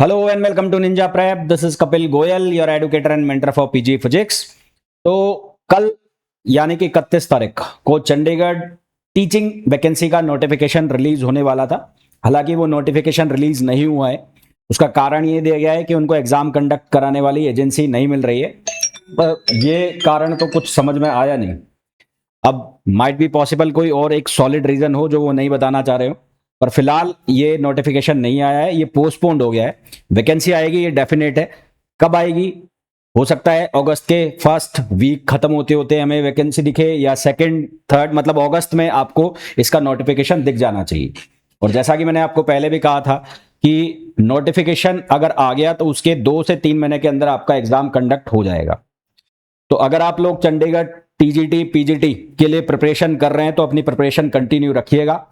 Hello and welcome to ninja prep. This is Kapil Goyal, your educator and mentor for PG physics. तो कल यानी कि 31 तारीख को चंडीगढ़ टीचिंग वैकेंसी का नोटिफिकेशन रिलीज होने वाला था। हालांकि वो नोटिफिकेशन रिलीज नहीं हुआ है। उसका कारण ये दिया गया है कि उनको एग्जाम कंडक्ट कराने वाली एजेंसी नहीं मिल रही है। पर ये कारण तो कुछ समझ में आया नहीं। अब माइट बी पॉसिबल कोई और एक सॉलिड रीजन हो जो वो नहीं बताना चाह रहे हो, पर फिलहाल ये नोटिफिकेशन नहीं आया है, ये पोस्टपोन्ड हो गया है। वैकेंसी आएगी, ये डेफिनेट है। कब आएगी? हो सकता है अगस्त के फर्स्ट वीक खत्म होते होते हमें वैकेंसी दिखे, या सेकंड थर्ड, मतलब अगस्त में आपको इसका नोटिफिकेशन दिख जाना चाहिए। और जैसा कि मैंने आपको पहले भी कहा था कि नोटिफिकेशन अगर आ गया तो उसके 2 से 3 महीने के अंदर आपका एग्जाम कंडक्ट हो जाएगा। तो अगर आप लोग चंडीगढ़ टीजीटी पीजीटी के लिए प्रिपरेशन कर रहे हैं तो अपनी प्रिपरेशन कंटिन्यू रखिएगा।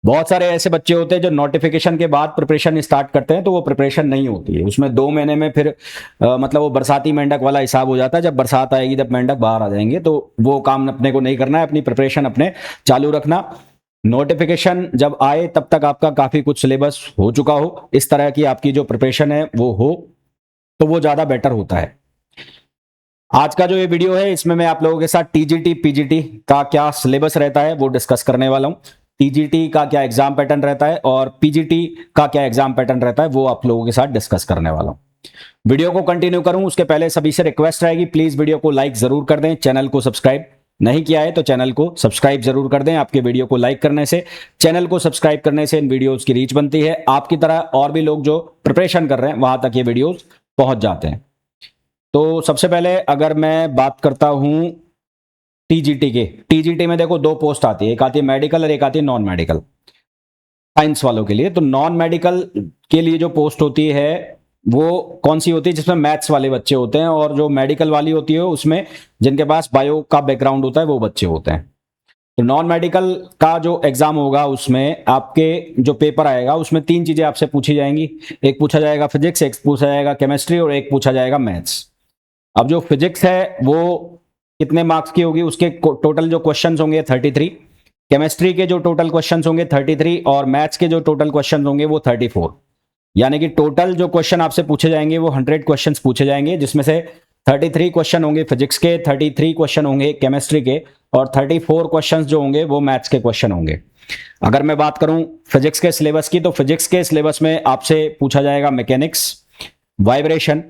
बहुत सारे ऐसे बच्चे होते हैं जो नोटिफिकेशन के बाद प्रिपरेशन स्टार्ट करते हैं तो वो प्रिपरेशन नहीं होती है, उसमें 2 महीने में फिर मतलब वो बरसाती मेंढक वाला हिसाब हो जाता है। जब बरसात आएगी, जब मेंढक बाहर आ जाएंगे, तो वो काम अपने को नहीं करना है। अपनी प्रिपरेशन अपने चालू रखना। नोटिफिकेशन जब आए तब तक आपका काफी कुछ सिलेबस हो चुका हो, इस तरह की आपकी जो प्रिपरेशन है वो हो, तो वो ज्यादा बेटर होता है। आज का जो ये वीडियो है इसमें मैं आप लोगों के साथ टीजीटी पीजीटी का क्या सिलेबस रहता है वो डिस्कस करने वाला हूं। टीजीटी का क्या एग्जाम पैटर्न रहता है और पीजीटी का क्या एग्जाम पैटर्न रहता है वो आप लोगों के साथ डिस्कस करने वाला हूं। वीडियो को कंटिन्यू करूं उसके पहले सभी से रिक्वेस्ट रहेगी, प्लीज वीडियो को लाइक जरूर कर दें। चैनल को सब्सक्राइब नहीं किया है तो चैनल को सब्सक्राइब जरूर कर दें। आपके वीडियो को लाइक करने से, चैनल को सब्सक्राइब करने से इन वीडियोज की रीच बनती है। आपकी तरह और भी लोग जो प्रिपरेशन कर रहे हैं वहां तक ये वीडियोज पहुंच जाते हैं। तो सबसे पहले अगर मैं बात करता हूं टीजीटी के, टीजीटी में देखो 2 पोस्ट आती है, एक आती है मेडिकल और एक आती है नॉन मेडिकल, साइंस वालों के लिए। तो नॉन मेडिकल के लिए जो पोस्ट होती है वो कौन सी होती है? जिसमें मैथ्स वाले बच्चे होते हैं, और जो मेडिकल वाली होती है उसमें जिनके पास बायो का बैकग्राउंड होता है वो बच्चे होते हैं। तो नॉन मेडिकल का जो एग्जाम होगा उसमें आपके जो पेपर आएगा उसमें 3 चीजें आपसे पूछी जाएंगी। एक पूछा जाएगा फिजिक्स, एक पूछा जाएगा केमिस्ट्री और एक पूछा जाएगा मैथ्स। अब जो फिजिक्स है वो कितने मार्क्स की होगी? उसके टोटल जो क्वेश्चंस होंगे 33। केमिस्ट्री के जो टोटल क्वेश्चंस होंगे 33 और मैथ्स के जो टोटल क्वेश्चंस होंगे वो 34। यानी कि टोटल जो क्वेश्चन आपसे पूछे जाएंगे वो 100 क्वेश्चंस पूछे जाएंगे, जिसमें से 33 क्वेश्चन होंगे फिजिक्स के, 33 क्वेश्चन होंगे केमिस्ट्री के और 34 क्वेश्चंस जो होंगे वो मैथ्स के क्वेश्चन होंगे। अगर मैं बात करूं फिजिक्स के सिलेबस की, तो फिजिक्स के सिलेबस में आपसे पूछा जाएगा mechanics, vibration,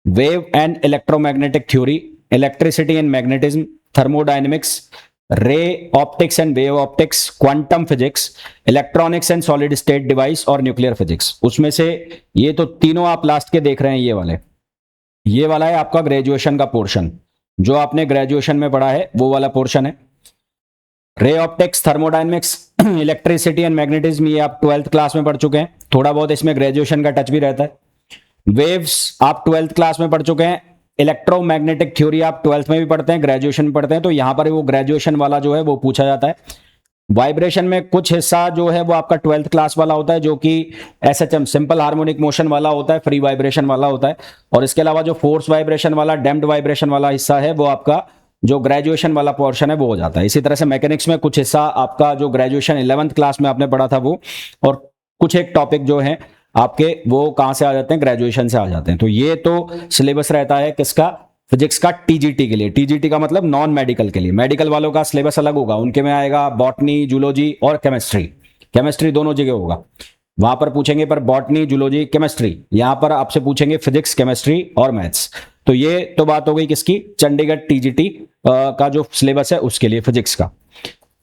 wave and electromagnetic theory, electricity and magnetism, thermodynamics, ray optics and wave optics, quantum physics, electronics and solid state device और न्यूक्लियर फिजिक्स। उसमें से ये तो तीनों आप लास्ट के देख रहे हैं, ये वाला है आपका ग्रेजुएशन का पोर्शन, जो आपने ग्रेजुएशन में पढ़ा है वो वाला पोर्शन है। Ray optics, thermodynamics, electricity and magnetism ये आप 12th क्लास में पढ़ चुके हैं, थोड़ा बहुत इसमें ग्रेजुएशन का टच भी रहता है। वेव्स आप 12th क्लास में पढ़ चुके हैं। इलेक्ट्रोमैग्नेटिक थ्योरी आप 12th में भी पढ़ते हैं, ग्रेजुएशन में पढ़ते हैं, तो यहां पर वो ग्रेजुएशन वाला जो है वो पूछा जाता है। वाइब्रेशन में कुछ हिस्सा जो है वो आपका 12th क्लास वाला होता है, जो कि एसएचएम सिंपल हार्मोनिक मोशन वाला होता है, फ्री वाइब्रेशन वाला होता है। और इसके अलावा जो फोर्स वाइब्रेशन वाला, डैम्प्ड वाइब्रेशन वाला हिस्सा है वो आपका जो ग्रेजुएशन वाला पोर्शन है वो हो जाता है। इसी तरह से मैकेनिक्स में कुछ हिस्सा आपका जो ग्रेजुएशन 11th क्लास में आपने पढ़ा था वो, और कुछ एक टॉपिक जो है आपके वो कहां से आ जाते हैं? ग्रेजुएशन से आ जाते हैं। तो ये तो सिलेबस रहता है किसका? फिजिक्स का टीजीटी के लिए। टीजीटी का मतलब नॉन मेडिकल के लिए। मेडिकल वालों का सिलेबस अलग होगा, उनके में आएगा बॉटनी, जूलॉजी और केमिस्ट्री। केमिस्ट्री दोनों जगह होगा, वहां पर पूछेंगे पर बॉटनी, जूलॉजी, केमिस्ट्री। यहां पर आपसे पूछेंगे फिजिक्स, केमिस्ट्री और मैथ्स। तो ये तो बात हो गई किसकी? चंडीगढ़ टीजीटी का जो सिलेबस है उसके लिए, फिजिक्स का।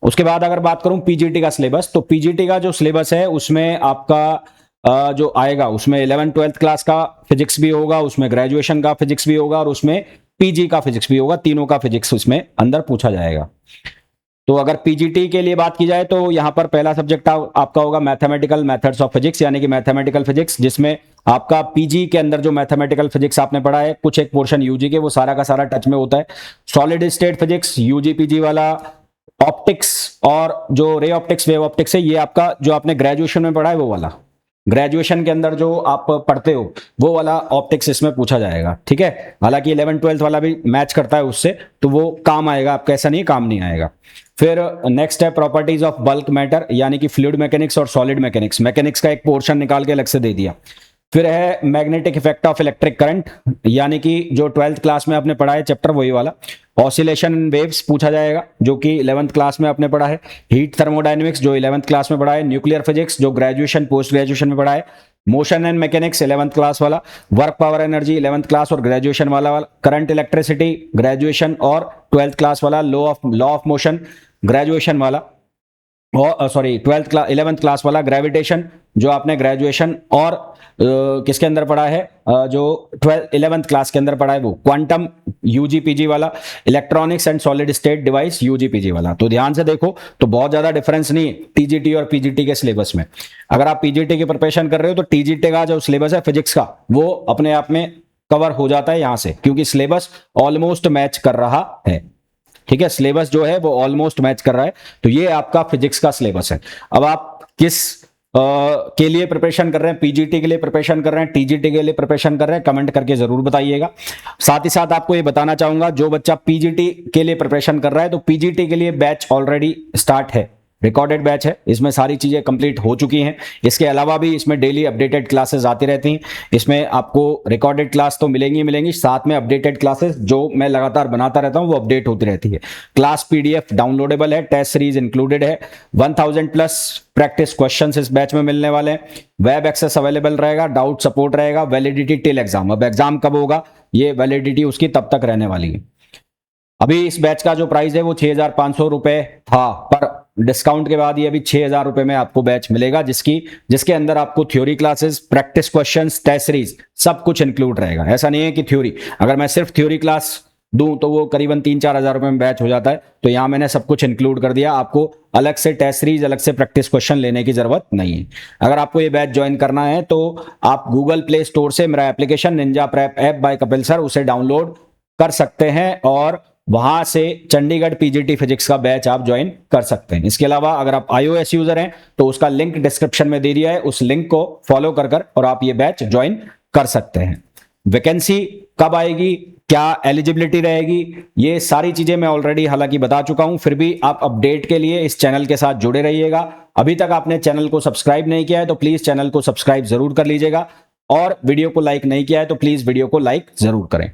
उसके बाद अगर बात करूं पीजीटी का सिलेबस, तो पीजीटी का जो सिलेबस है उसमें आपका जो आएगा उसमें 11th 12th क्लास का फिजिक्स भी होगा, उसमें ग्रेजुएशन का फिजिक्स भी होगा और उसमें पीजी का फिजिक्स भी होगा। तीनों का फिजिक्स उसमें अंदर पूछा जाएगा। तो अगर पीजीटी के लिए बात की जाए तो यहां पर पहला सब्जेक्ट आपका होगा मैथमेटिकल मेथड्स ऑफ फिजिक्स, यानी कि मैथमेटिकल फिजिक्स, जिसमें आपका पीजी के अंदर जो मैथमेटिकल फिजिक्स आपने पढ़ा है, कुछ एक पोर्शन यूजी के, वो सारा का सारा टच में होता है। Solid state physics UG PG वाला, ऑप्टिक्स और जो रे ऑप्टिक्स, वेव ऑप्टिक्स है, ये आपका जो आपने ग्रेजुएशन में पढ़ा है वो वाला, ग्रेजुएशन के अंदर जो आप पढ़ते हो वो वाला ऑप्टिक्स इसमें पूछा जाएगा। ठीक है, हालांकि 11th 12th वाला भी मैच करता है उससे, तो वो काम आएगा आपका, ऐसा नहीं काम नहीं आएगा। फिर नेक्स्ट है प्रॉपर्टीज ऑफ बल्क मैटर, यानी कि फ्लूइड मैकेनिक्स और सॉलिड मैकेनिक्स। मैकेनिक्स का एक पोर्शन निकाल के अलग से दे दिया। फिर है magnetic effect of electric current, यानी कि जो 12th क्लास में आपने पढ़ा है चैप्टर वही वाला। ऑसिलेशन इन वेव्स पूछा जाएगा जो कि 11th क्लास में आपने पढ़ा है। हीट थर्मोडायनेमिक्स जो 11th क्लास में पढ़ा है। न्यूक्लियर फिजिक्स जो ग्रेजुएशन पोस्ट ग्रेजुएशन में पढ़ा है। Motion and mechanics 11th class वाला। Work power energy 11th class और ग्रेजुएशन वाला। करंट इलेक्ट्रिसिटी ग्रेजुएशन और 12th क्लास वाला। लॉ ऑफ मोशन ग्रेजुएशन वाला और सॉरी 11th क्लास वाला। ग्रेविटेशन जो आपने ग्रेजुएशन और किसके अंदर पढ़ा है, जो 11th क्लास के अंदर पढ़ा है वो। क्वांटम यूजी पीजी वाला। Electronics and solid state device UG PG वाला। तो ध्यान से देखो तो बहुत ज्यादा डिफरेंस नहीं है टीजीटी और पीजीटी के सिलेबस में। अगर आप पीजीटी की प्रिपरेशन कर रहे हो तो टीजीटी का जो सिलेबस है फिजिक्स का वो अपने आप में कवर हो जाता है यहां से, क्योंकि सिलेबस ऑलमोस्ट मैच कर रहा है। ठीक है, सिलेबस जो है वो ऑलमोस्ट मैच कर रहा है। तो ये आपका फिजिक्स का सिलेबस है। अब आप किस के लिए प्रिपरेशन कर रहे हैं, पीजीटी के लिए प्रिपरेशन कर रहे हैं, टीजीटी के लिए प्रिपरेशन कर रहे हैं, कमेंट करके जरूर बताइएगा। साथ ही साथ आपको ये बताना चाहूंगा, जो बच्चा पीजीटी के लिए प्रिपरेशन कर रहा है तो पीजीटी के लिए बैच ऑलरेडी स्टार्ट है, रिकॉर्डेड बैच है। इसमें सारी चीजें कंप्लीट हो चुकी हैं। इसके अलावा भी इसमें डेली अपडेटेड क्लासेस आती रहती हैं। इसमें आपको रिकॉर्डेड क्लास तो मिलेंगी, साथ में अपडेटेड क्लासेस जो मैं लगातार बनाता रहता हूं वो अपडेट होती रहती है। क्लास पीडीएफ डाउनलोडेबल है, टेस्ट सीरीज इंक्लूडेड है। 1000 प्लस प्रैक्टिस क्वेश्चंस इस बैच में मिलने वाले हैं। वेब एक्सेस अवेलेबल रहेगा, डाउट सपोर्ट रहेगा, वैलिडिटी टिल एग्जाम। अब एग्जाम कब होगा ये वैलिडिटी उसकी तब तक रहने वाली है। अभी इस बैच का जो प्राइस है वो 6,500 रुपए था, पर डिस्काउंट के बाद ये अभी 6,000 रुपए में आपको बैच मिलेगा, जिसके अंदर आपको theory classes, practice questions, test series सब कुछ इंक्लूड रहेगा। ऐसा नहीं है कि थ्योरी, अगर मैं सिर्फ थ्योरी क्लास दूं तो वो करीबन 3-4 हजार रुपए में बैच हो जाता है। तो यहां मैंने सब कुछ इंक्लूड कर दिया, आपको अलग से टेस्ट सीरीज, अलग से प्रैक्टिस क्वेश्चन लेने की जरूरत नहीं है। अगर आपको ये बैच ज्वाइन करना है तो आप गूगल प्ले स्टोर से मेरा application Ninja prep app by Kapil sir उसे डाउनलोड कर सकते हैं और वहां से चंडीगढ़ पीजीटी फिजिक्स का बैच आप ज्वाइन कर सकते हैं। इसके अलावा अगर आप iOS यूजर हैं तो उसका लिंक डिस्क्रिप्शन में दे दिया है, उस लिंक को फॉलो कर और आप ये बैच ज्वाइन कर सकते हैं। वैकेंसी कब आएगी, क्या एलिजिबिलिटी रहेगी, ये सारी चीजें मैं ऑलरेडी हालांकि बता चुका हूं, फिर भी आप अपडेट के लिए इस चैनल के साथ जुड़े रहिएगा। अभी तक आपने चैनल को सब्सक्राइब नहीं किया है तो प्लीज चैनल को सब्सक्राइब जरूर कर लीजिएगा, और वीडियो को लाइक नहीं किया है तो प्लीज वीडियो को लाइक जरूर करें।